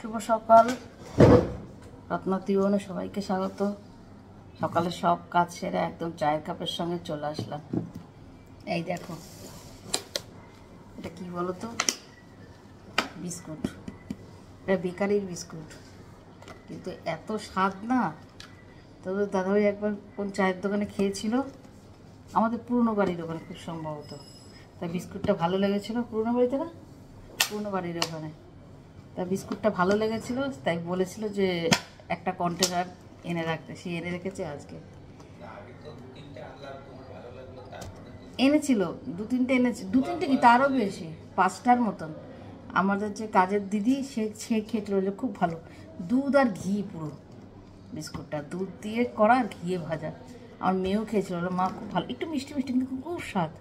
শুভ সকাল, রত্নতীবনে সবাইকে স্বাগত। সকালে সব কাজ সেরে একদম চায়ের কাপের সঙ্গে চলে আসলাম। এই দেখো, এটা কি বলো তো, বিস্কুট। এটা বেকারির বিস্কুট, কিন্তু এত স্বাদ না। তবে দাদাভাই একবার কোন চায়ের দোকানে খেয়েছিল, আমাদের পুরনো বাড়ির ওখানে খুব সম্ভবত। তাই বিস্কুটটা ভালো লেগেছিলো, পুরনো বাড়িতে না, পুরনো বাড়ির ওখানে। তা বিস্কুটটা ভালো লেগেছিলো, তাই বলেছিল যে একটা কন্টেনার এনে রাখতে। সে এনে রেখেছে আজকে। এনেছিল দু তিনটে এনেছে, দু তিনটে কি তারও বেশি, 5টার মতন। আমাদের যে কাজের দিদি সে খেয়েছিল, যে খুব ভালো। দুধ আর ঘি পুরো বিস্কুটটা, দুধ দিয়ে করা আর ঘিয়ে ভাজা। আমার মেয়েও খেয়েছিল, মা খুব ভালো, একটু মিষ্টি মিষ্টি কিন্তু খুব স্বাদ।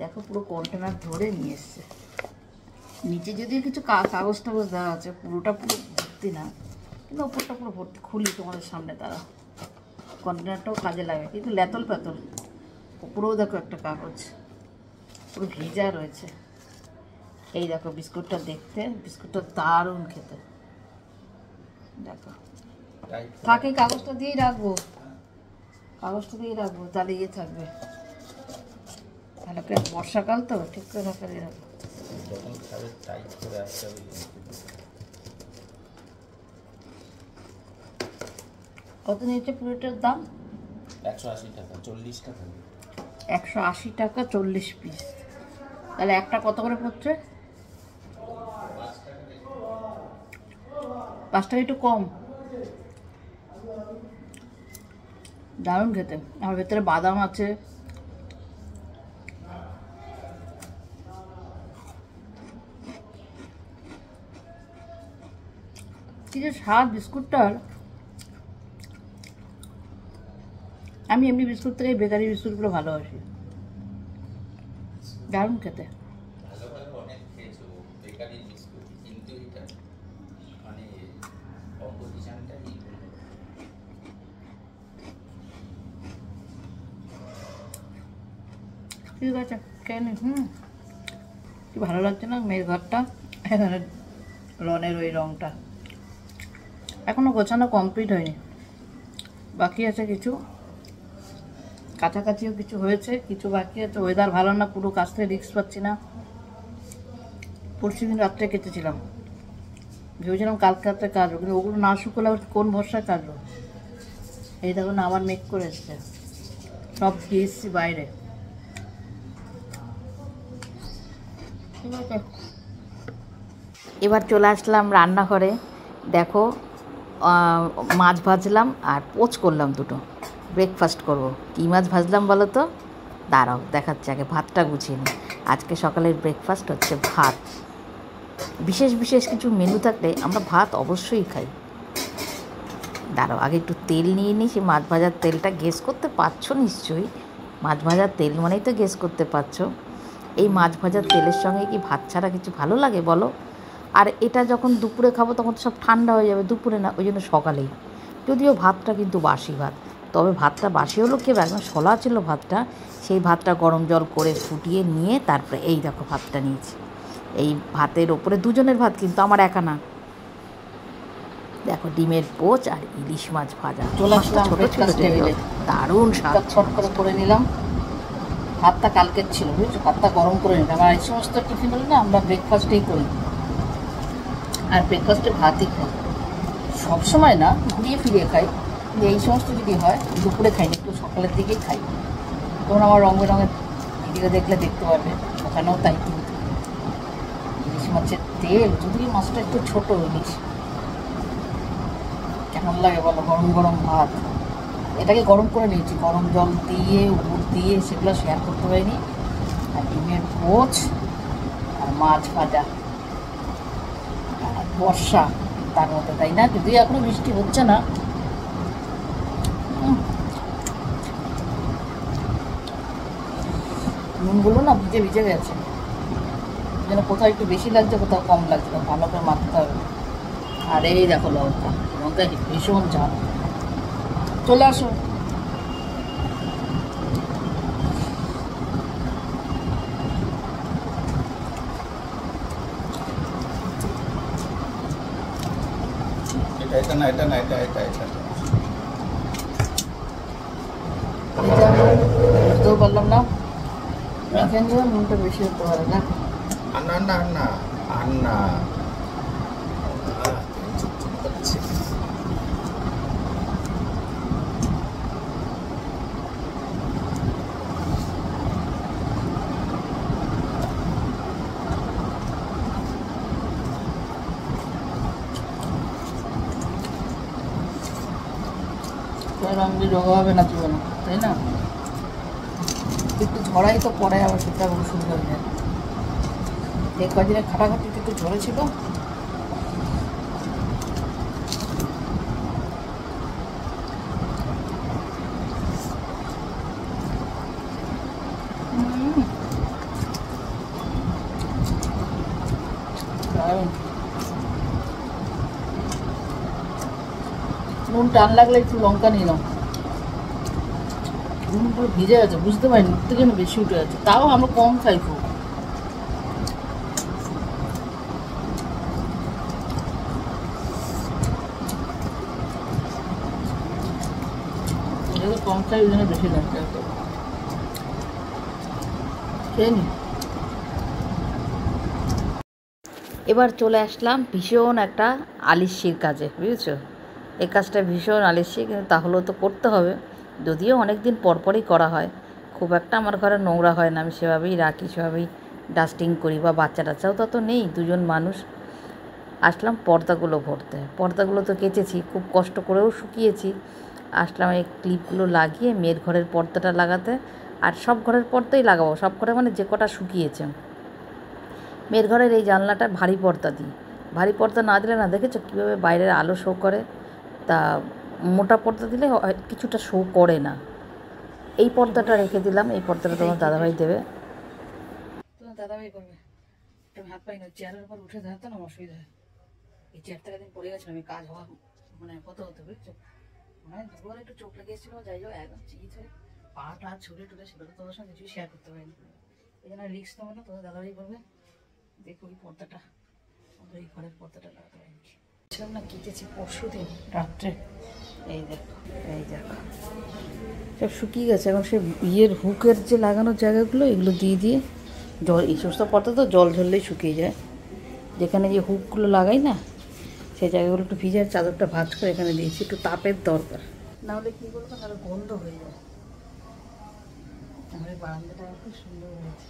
দেখো পুরো কন্টেনার ধরে নিয়ে এসছে। নিচে যদিও কিছু কাগজ টাগজ দেওয়া আছে, পুরোটা পুরো ভর্তি না, কিন্তু ওপরটা পুরো ভর্তি। খুলি তোমাদের সামনে, তারা কন্টেনারটাও কাজে লাগে, কিন্তু লেতল পেতল। ওপরেও দেখো একটা কাগজ পুরো ভিজা রয়েছে। এই দেখো বিস্কুটটা দেখতে, বিস্কুটটা দারুণ খেতে। দেখো থাকে, কাগজটা দিয়েই রাখবো, কাগজটা দিয়েই রাখবো, তাহলে ইয়ে থাকবে। তাহলে বর্ষাকাল তো ঠিক করে রাখা দিয়ে রাখবো। কত নিয়েছে পুরোটার দাম? 180 টাকা, 40 টাকা। 180 টাকা 40 পিস। তাহলে একটা কত করে পড়ছে? 5 টাকা, একটু কম। দারুণ খেতে। আমার ভেতরে বাদাম আছে, কি যে স্বাদ বিস্কুটটার। আমি এমনি বিস্কুট থেকে বেকারি বিস্কুটগুলো ভালোবাসি, দারুণ খেতে। ঠিক আছে, কেন কি ভালো লাগছে না মেয়ের ঘরটা, এখানে রনের ওই রঙটা এখনো গোছানো কমপ্লিট হয়নি, বাকি আছে কিছু, কাছাকাছিও কিছু হয়েছে, কিছু বাকি আছে। ওয়েদার ভালো না, পুরো কাজ থেকে রিস্ক পাচ্ছি না। পরশুদিন রাত্রে কেটেছিলাম, ভেবেছিলাম কালকে রাত্রে কাজবো, কিন্তু ওগুলো না শুকোলে আবার কোন ভরসায় কাটবো। এই দেখো না, আবার মেক করে এসছে, সব দিয়ে এসছি বাইরে। ঠিক আছে, এবার চলে আসলাম রান্নাঘরে। দেখো মাছ ভাজলাম আর পোচ করলাম দুটো, ব্রেকফাস্ট করব। কী মাছ ভাজলাম বলো তো? দাঁড়াও দেখাচ্ছি, আগে ভাতটা গুছিয়ে নিই। আজকে সকালের ব্রেকফাস্ট হচ্ছে ভাত। বিশেষ বিশেষ কিছু মেনু থাকলে আমরা ভাত অবশ্যই খাই। দাঁড়াও আগে একটু তেল নিয়ে নিই, সেই মাছ ভাজার তেলটা গেস করতে পারছো নিশ্চয়ই। মাছ ভাজার তেল মানেই তো গেস করতে পারছো। এই মাছ ভাজার তেলের সঙ্গে কি ভাত ছাড়া কিছু ভালো লাগে বলো? আর এটা যখন দুপুরে খাবো তখন তো সব ঠান্ডা হয়ে যাবে, দুপুরে না, ওই জন্য সকালেই। যদিও ভাতটা কিন্তু বাসি ভাত, তবে ভাতটা বাসি হলো কি, একদম শলা ছিল ভাতটা। সেই ভাতটা গরম জল করে ফুটিয়ে নিয়ে তারপরে এই দেখো ভাতটা নিয়েছি। এই ভাতের ওপরে দুজনের ভাত, কিন্তু আমার একা না। দেখো ডিমের পোচ আর ইলিশ মাছ ভাজা, চলে আসলাম ছোটো ছোটো টেবিলে, দারুণ স্বাদ। ছট করে নিলাম। ভাতটা কালকের ছিল, বুঝছো, ভাতটা গরম করে নিলাম। আর এই সমস্ত টিফিন হলে না আমরা ব্রেকফাস্টেই করি, আর ব্রেকফাস্টে ভাতই খাই। সবসময় না, ঘুরিয়ে ফিরিয়ে খাই, কিন্তু এই সমস্ত যদি হয় দুপুরে খাই না, একটু সকালের দিকেই খাই। তোমরা আমার রঙ বেরঙের ভিডিও দেখলে দেখতে পারবে, ওখানেও তাই। কিন্তু ইলিশ মাছের তেল, যদি মাছটা একটু ছোটো ইলিশ, কেমন লাগে বলো গরম গরম ভাত। এটাকে গরম করে নিয়েছি, গরম জল দিয়ে উপর দিয়ে, সেগুলো শেয়ার করতে পারিনি। আর ডিমের পোচ আর মাছ ভাজা, আর বর্ষা তার মধ্যে, তাই না? যদিও এখনো বৃষ্টি হচ্ছে না। নুনগুলো না ভিজে ভিজে গেছে, যেন কোথাও একটু বেশি লাগছে, কোথাও কম লাগছে, ভালো করে মাখতে হবে। আর এই দেখো লঙ্কা, লঙ্কা ভীষণ ঝাল। চলে আসো। এটা না, এটা না, এটা এটা এটা বুঝতেও পারলাম না এখানে নুনটা বেশি হতে পারে না। আন্না আন্না আন্না আন্না রঙ দিয়ে রোগা হবে না জীবনে, তাই না? একটু ঝড়াই তো পরে আবার সেটা ওষুধ হয়ে যায়। এই কদিনে খাটাখাটি একটু ঝরেছিল। নুন টান লাগলে একটু লঙ্কা নিলাম। নুন পুরো ভিজে গেছে, বুঝতে পারিনি একটু যেন বেশি উঠে গেছে, তাও আমরা কম খাই খুব। কম খাই ওই জন্য বেশি লাগছে। খেয়ে নি। এবার চলে আসলাম ভীষণ একটা আলিস্যির কাজে, বুঝেছো? এই কাজটা ভীষণ আলিস্যি, কিন্তু তাহলেও তো করতে হবে, যদিও অনেক দিন পরপরই করা হয়। খুব একটা আমার ঘরে নোংরা হয় না, আমি সেভাবেই রাখি, সেভাবেই ডাস্টিং করি। বা বাচ্চা টাচ্চাও তো নেই, দুজন মানুষ। আসলাম পর্দাগুলো ভরতে। পর্দাগুলো তো কেচেছি, খুব কষ্ট করেও শুকিয়েছি। আসলাম এই ক্লিপগুলো লাগিয়ে মেয়ের ঘরের পর্দাটা লাগাতে। আর সব ঘরের পর্দাই লাগাবো, সব ঘরে মানে যে কটা শুকিয়েছে। মেয়ের ঘরের এই জানলাটা ভারী পর্দা দিই। ভারী পর্দা না দিলে না, দেখেছো কীভাবে বাইরের আলো শো করে? তা মোটা পর্দা দিলে কিছুটা শো করে না। এই পর্দাটা রেখে দিলাম, এই পর্দাটা তোমার দাদাভাই দেবে। তোমার দাদাভাই করবে। আমি হাত পাই না, চেয়ারের উপর উঠে দাঁড়াতে না অসুবিধা হয়। এই চেয়ারটা একদিন পড়ে গেছিলো, আমি কাজ হওয়া মানে হতে বুঝছো, মানে দুবার একটু চোখ লেগেছিলো, যাই হোক একদম চিজ হয়ে পাটা ছুটে টুটে, সেটা তো তোমাদের সঙ্গে কিছুই শেয়ার করতে পারিনি। এই জন্য রিস্ক নেবো না, তোমার দাদাভাই করবে। দেখো এই পর্দাটা, আমাদের এই ঘরের পর্দাটা লাগাতে পারিনি। ছিলাম না, কেটেছি পরশু দিন রাত্রে। এই দেখো, এই দেখো সব শুকিয়ে গেছে। এখন সে ইয়ের হুকের যে লাগানোর জায়গাগুলো, এগুলো দিয়ে দিয়ে জল, এই সমস্ত পর্দা তো জল ঝরলেই শুকিয়ে যায়। যেখানে যে হুকগুলো লাগাই না, সেই জায়গাগুলো একটু ভিজার চাদরটা ভাঁজ করে এখানে দিয়েছি, একটু তাপের দরকার, নাহলে কী করবো, তাহলে গন্ধ হয়ে যায়। আমার বারান্দাটা খুব সুন্দর হয়েছে,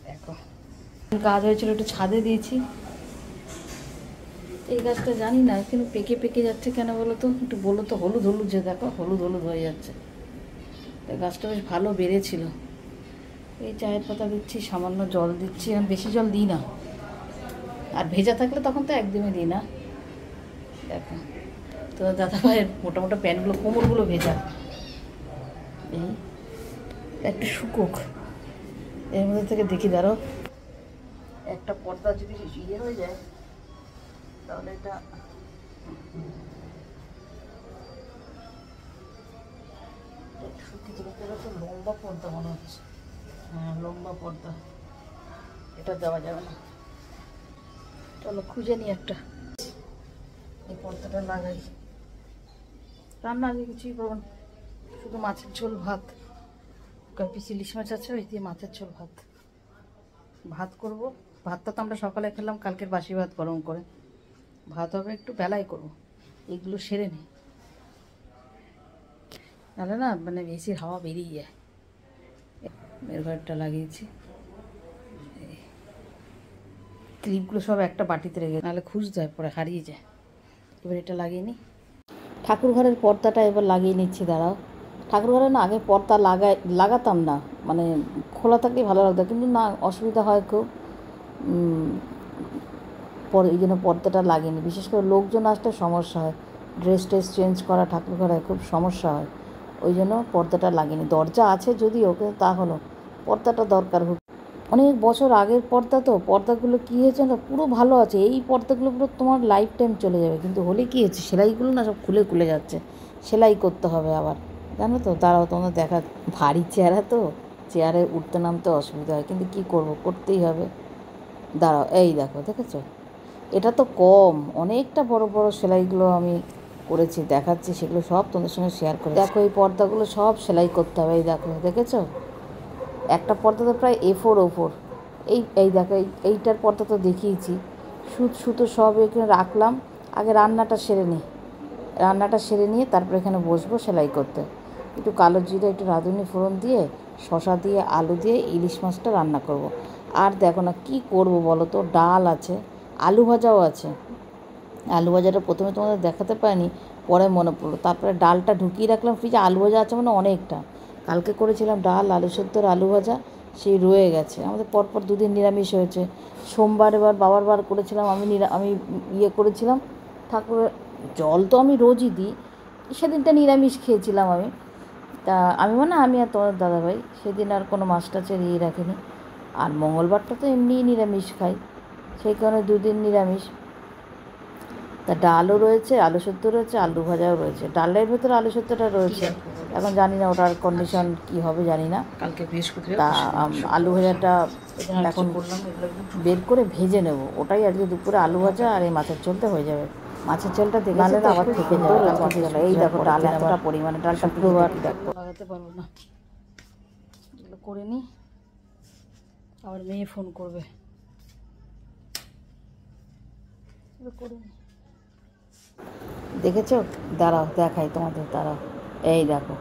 দেখো। কাজ হয়েছিল, একটু ছাদে দিয়েছি। এই গাছটা জানি না কিন্তু পেকে পেকে যাচ্ছে কেন বলো তো, একটু বলো তো। হলুদ হলুদ, যে দেখো হলুদ হলুদ হয়ে যাচ্ছে। এই গাছটা বেশ ভালো বেড়েছিল। এই চায়ের পাতা দিচ্ছি, সামান্য জল দিচ্ছি, আমি বেশি জল দিই না। আর ভেজা থাকলে তখন তো একদমই দিই না। দেখো তো দাদা ভাইয়ের মোটা মোটা প্যান্টগুলো, কোমরগুলো ভেজা। এই একটু শুকুক, এর মধ্যে থেকে দেখি দাঁড়ো, একটা পর্দা যদি ইয়ে হয়ে যায় তাহলে এটা তো লম্বা পর্দা মনে হচ্ছে। হ্যাঁ লম্বা পর্দা, এটা দেওয়া যাবে না। চলো খুঁজে নিই একটা, এই পর্দাটা লাগাই। রান্না আগে কিছুই করবো না, শুধু মাছের ঝোল ভাত। পিস ইলিশ মাছ আছে, ওই দিয়ে মাছের ঝোল ভাত ভাত করবো। ভাতটা তো আমরা সকালে খেলাম, কালকের বাসি ভাত গরম করে। ভাত হবে একটু বেলায় করবো, এগুলো সেরে নিই, নাহলে না মানে বেশি হাওয়া বেরিয়ে যায়। এর ঘরটা লাগিয়েছি, ক্লিপগুলো সব একটা বাটিতে রেখে, নাহলে খুঁজতে হয়, পরে হারিয়ে যায়। এবার এটা লাগিয়ে নিই। ঠাকুর ঘরের পর্দাটা এবার লাগিয়ে নিচ্ছি, দাঁড়াও। ঠাকুর ঘরে না আগে পর্দা লাগাতাম না, মানে খোলা থাকলেই ভালো লাগতো, কিন্তু না অসুবিধা হয় খুব, পরে এই জন্য পর্দাটা লাগিয়ে। বিশেষ করে লোকজন আসলে সমস্যা হয়, ড্রেস চেঞ্জ করা ঠাকুর ঘরে খুব সমস্যা হয়, ওই জন্য পর্দাটা লাগিয়ে। দরজা আছে যদিও, কিন্তু তা হলো পর্দাটা দরকার। অনেক বছর আগের পর্দা তো, পর্দাগুলো কী হয়েছে না, পুরো ভালো আছে। এই পর্দাগুলো পুরো তোমার লাইফ টাইম চলে যাবে, কিন্তু হলে কী হচ্ছে, সেলাইগুলো না সব খুলে খুলে যাচ্ছে, সেলাই করতে হবে আবার, জানো তো। তারাও তোমাদের দেখা, ভারী চেহারা তো, চেয়ারে উঠতে নামতে অসুবিধা হয়, কিন্তু কী করবো, করতেই হবে। দাঁড়াও, এই দেখো, দেখেছো এটা তো কম, অনেকটা বড় বড় সেলাইগুলো আমি করেছি, দেখাচ্ছি, সেগুলো সব তোমাদের সঙ্গে শেয়ার করে। দেখো এই পর্দাগুলো সব সেলাই করতে হবে, এই দেখো, দেখেছো? একটা পর্দা তো প্রায় A4 ওপর। এই দেখো, এইটার পর্দা তো দেখিয়েছি। সুতো সব এখানে রাখলাম। আগে রান্নাটা সেরে নিয়ে তারপর এখানে বসবো সেলাই করতে। একটু কালো জিরে, একটু রাঁধুনি ফোড়ন দিয়ে, শসা দিয়ে, আলু দিয়ে ইলিশ মাছটা রান্না করব। আর দেখো না কি করব বলো তো, ডাল আছে, আলু ভাজাও আছে। আলু ভাজাটা প্রথমে তোমাদের দেখাতে পারিনি, পরে মনে পড়লো। তারপরে ডালটা ঢুকিয়ে রাখলাম ফ্রিজে, আলু ভাজা আছে মানে অনেকটা। কালকে করেছিলাম ডাল, আলু সেদ্ধ, আলু ভাজা, সেই রয়ে গেছে। আমাদের পরপর দুদিন নিরামিষ হয়েছে। সোমবার এবার বাবার বার করেছিলাম, আমি ইয়ে করেছিলাম ঠাকুরের জল তো আমি রোজই দিই, সেদিনটা নিরামিষ খেয়েছিলাম আমি। তা আমি আর তোমার দাদাভাই সেদিন আর কোনো মাছ টাছের ইয়ে রাখিনি। আর মঙ্গলবারটা তো এমনিই নিরামিষ খাই, সেই কারণে দুদিন নিরামিষ। তা ডালও রয়েছে, আলু সেদ্ধ রয়েছে, আলু ভাজাও রয়েছে। ডালের ভেতরে আলু সেদ্ধটা রয়েছে, এখন জানি না ওটার কন্ডিশন কি হবে জানি না। কালকে বৃহস্পতিবার তা আলু ভাজাটা এখন বের করে ভেজে নেব, ওটাই আজকে দুপুরে আলু ভাজা আর এই মাছের ঝোলটা হয়ে যাবে। মাছের ঝোলটা দেখলে আবার থেকে যাবে। এই দেখো ডাল এতটা পরিমাণে, ডালটা শুক্রবার দেখো লাগাতে পারবো না, এগুলো করে নিই, আবার মেয়ে ফোন করবে। করে নিই। দেখেছো? দাঁড়াও দেখাই তোমাদের, দাঁড়াও। এই দেখো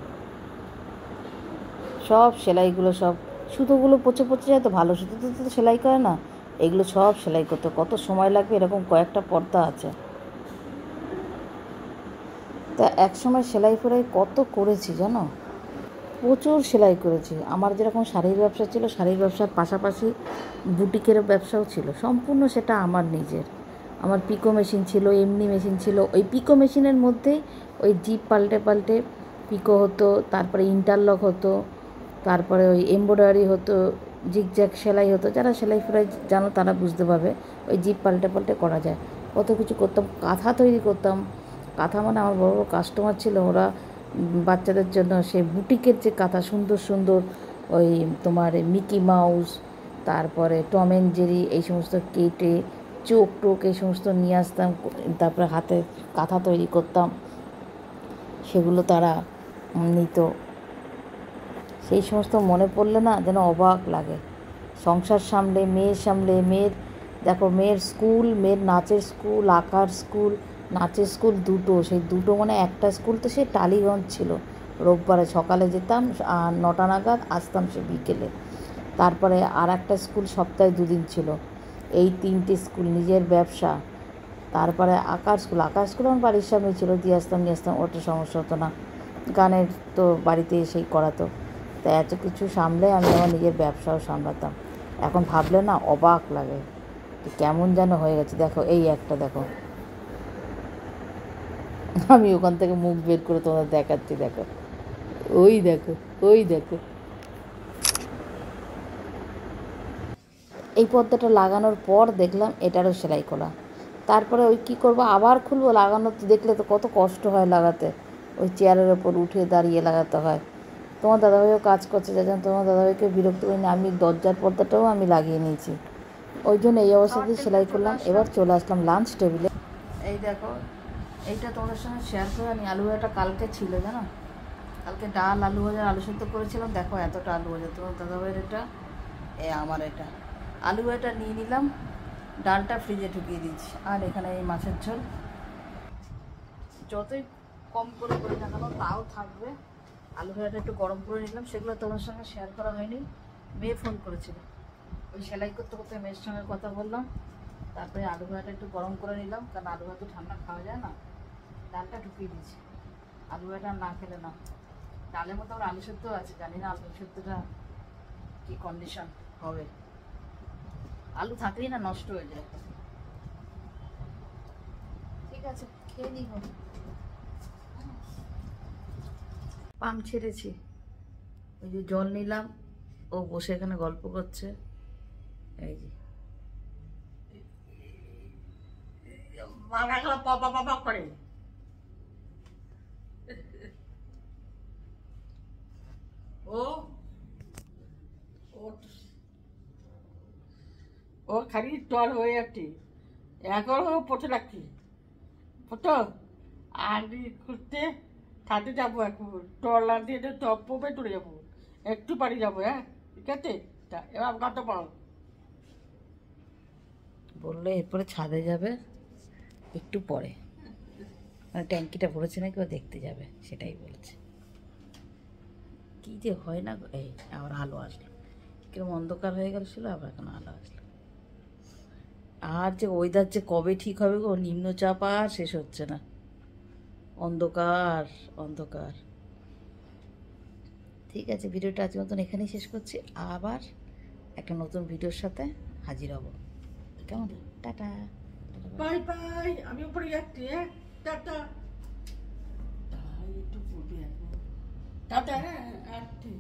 সব সেলাইগুলো, সব সুতোগুলো পচে পচে যায়, তো ভালো সুতোতে তো সেলাই করে না। এগুলো সব সেলাই করতে কত সময় লাগবে, এরকম কয়েকটা পর্দা আছে। তা এক সময় সেলাই ফেলাই কত করেছি জানো, প্রচুর সেলাই করেছি। আমার যেরকম শাড়ির ব্যবসা ছিল, শাড়ির ব্যবসার পাশাপাশি বুটিকের ব্যবসাও ছিল, সম্পূর্ণ সেটা আমার নিজের। আমার পিকো মেশিন ছিল, এমনি মেশিন ছিল। ওই পিকো মেশিনের মধ্যেই ওই জিপ পাল্টে পাল্টে পিকো হতো, তারপরে ইন্টারলক হতো, তারপরে ওই এমব্রয়ডারি হতো, জিগজ্যাগ সেলাই হতো। যারা সেলাই ফেলাই জানো তারা বুঝতে পারবে, ওই জিপ পাল্টে পাল্টে করা যায়। কত কিছু করতাম, কাঁথা তৈরি করতাম। কাঁথা মানে আমার বড় বড় কাস্টমার ছিল, ওরা বাচ্চাদের জন্য সে বুটিকের যে কাঁথা, সুন্দর সুন্দর ওই তোমার মিকি মাউস, তারপরে টম অ্যান্ড জেরি, এই সমস্ত কেটে চোখ টোক এই সমস্ত নিয়ে আসতাম, তারপরে হাতে কাঁথা তৈরি করতাম, সেগুলো তারা নিত। সেই সমস্ত মনে পড়লে না যেন অবাক লাগে। সংসার সামলে, মেয়ের দেখো, মেয়ের স্কুল, মেয়ের নাচের স্কুল, আঁকার স্কুল, নাচের স্কুল দুটো, সেই দুটো মানে একটা স্কুল তো সে টালিগঞ্জ ছিল। রোববারে সকালে যেতাম আর 9টা নাগাদ আসতাম সে বিকেলে। তারপরে আর একটা স্কুল সপ্তাহে 2 দিন ছিল। এই 3টে স্কুল, নিজের ব্যবসা। তারপরে আঁকার স্কুল আমার বাড়ির সামনে ছিল, দিয়ে আসতাম নিয়ে আসতাম, ওটা সমস্যা হতো না। গানের তো বাড়িতে এসেই করাতো। তা এত কিছু সামলে আমি আমার নিজের ব্যবসাও সামলাতাম। এখন ভাবলে না অবাক লাগে, কেমন যেন হয়ে গেছে। দেখো এই একটা দেখো, আমি ওখান থেকে মুখ বের করে তোমাদের দেখাচ্ছি, দেখো ওই দেখো, ওই দেখো। এই পর্দাটা লাগানোর পর দেখলাম এটারও সেলাই করা। তারপরে ওই কী করবো, আবার খুলবো, লাগানো দেখলে তো কত কষ্ট হয় লাগাতে, ওই চেয়ারের ওপর উঠে দাঁড়িয়ে লাগাতে হয়। তোমার দাদাভাইও কাজ করছে, যা যেন তোমার দাদাভাইকে বিরক্ত করি না, আমি দরজার পর্দাটাও আমি লাগিয়ে নিয়েছি। ওই জন্য এই অবস্থাতেই সেলাই করলাম। এবার চলে আসলাম লাঞ্চ টেবিলে। এই দেখো, এইটা তোমাদের সঙ্গে শেয়ার করে আমি আলু ভাজাটা কালকে ছিল জানো, কালকে ডাল, আলু ভাজা, আলু সেদ্ধ করেছিলাম। দেখো এতটা আলু ভাজা, তোমার দাদাভাইয়ের এটা, আমার এটা আলু ভাজাটা নিয়ে নিলাম, ডালটা ফ্রিজে ঢুকিয়ে দিচ্ছি, আর এখানে এই মাছের ঝোল। যতই কম করে করি না কেন তাও থাকবে। আলু ভাজাটা একটু গরম করে নিলাম, সেগুলো তোমার সঙ্গে শেয়ার করা হয়নি। মেয়ে ফোন করেছিল, ওই সেলাই করতে করতে মেয়ের সঙ্গে কথা বললাম। তারপরে আলু ভাজাটা একটু গরম করে নিলাম, কারণ আলু ভাজা তো ঠান্ডা খাওয়া যায় না। ডালটা ঢুকিয়ে দিয়েছি, আলু ভাজাটা না খেলে না। ডালের মতো আমার আলু সেদ্ধ আছে, জানি না আলু সেদ্ধটা কী কন্ডিশন হবে। আলু থাকলেই না নষ্ট হয়ে যায়। ঠিক আছে, খেয়ে নিই। পাম্প ছেড়েছি, ওই যে জল নিলাম, ও বসে এখানে গল্প করছে। এই যে করে ও ও খালি টল হয়ে যাচ্ছে, এখন পথে রাখছি পতো আর করতে ছাদে যাবো এখন ট্রলার দিয়ে টপ পপে তুলে যাবো একটু পারি যাবো, হ্যাঁ ঠিক আছে, তা এবার কত পারো? বললো এরপরে ছাদে যাবে একটু পরে, মানে ট্যাঙ্কিটা ভরেছে নাকি ও দেখতে যাবে, সেটাই বলেছে। কি যে হয় না গো, এই আবার আলো আসলো, কিরকম অন্ধকার হয়ে গেল ছিল, আবার এখন আলো আসলো। আর যে ওয়েদার যে কবে ঠিক হবে গো, নিম্নচাপ আর শেষ হচ্ছে না, অন্ধকার অন্ধকার। ঠিক আছে, ভিডিওটা আজকের মতন এখানেই শেষ করছি, আবার একটা নতুন ভিডিওর সাথে হাজির হব, কেমন? টাটা। বাই বাই, আমি উপরে যাচ্ছি, হ্যাঁ টাটা। তাই একটু পড়বে এখন, টাটা, হ্যাঁ আসছি।